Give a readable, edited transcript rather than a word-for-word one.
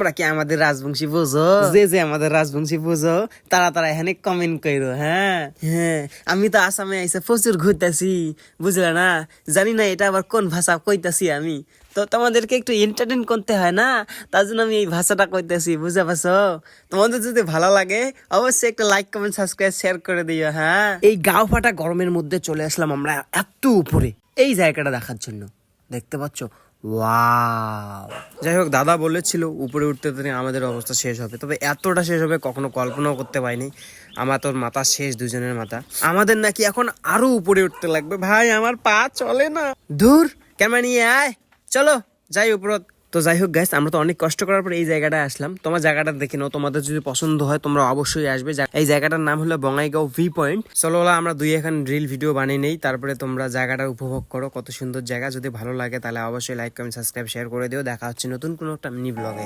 তোমরা কি আমাদের রাজবংশী বোঝো? যে যে আমাদের রাজবংশী বোঝো তারা তারা এখানে কমেন্ট করো। হ্যাঁ হ্যাঁ, আমি তো আসামে আইসা প্রচুর ঘুরতেছি, বুঝলে না? জানি না এটা আবার কোন ভাষা কইতাছি আমি, তো তোমাদেরকে একটু এন্টারটেইন করতে হয় না, তার জন্য আমি এই ভাষাটা কইতেছি, বুঝতে পারছো? তোমাদের যদি ভালো লাগে অবশ্যই একটা লাইক কমেন্ট সাবস্ক্রাইব শেয়ার করে দিও। হ্যাঁ, এই গাও ফাটা গরমের মধ্যে চলে আসলাম আমরা এত উপরে এই জায়গাটা দেখার জন্য। দেখতে পাচ্ছ? ওয়াও! যাই হোক, দাদা বলেছিল উপরে উঠতে উঠতে আমাদের অবস্থা শেষ হবে, তবে এতটা শেষ হবে কখনো কল্পনাও করতে পারিনি। আমার তোর মাথা শেষ, দুজনের মাথা। আমাদের নাকি এখন আরো উপরে উঠতে লাগবে। ভাই আমার পা চলে না, দূর ক্যামেরা নিয়ে আয়, চলো যাই উপর। তো যাই হোক গাইস, আমরা তো অনেক কষ্ট করার পর এই জায়গাটায় আসলাম। তোমার জায়গাটা দেখে নাও, তোমাদের যদি পছন্দ হয় তোমরা অবশ্যই আসবে। এই জায়গাটার নাম হলো বঙ্গাইগাঁও ভি পয়েন্ট। চলো আমরা দুই এখন রিল ভিডিও বানিয়ে নেই, তারপরে তোমরা জায়গাটা উপভোগ করো। কত সুন্দর জায়গা, যদি ভালো লাগে তাহলে অবশ্যই লাইক কমেন্ট সাবস্ক্রাইব শেয়ার করে দিও। দেখা হচ্ছে নতুন কোনো একটা মিনি ব্লগে।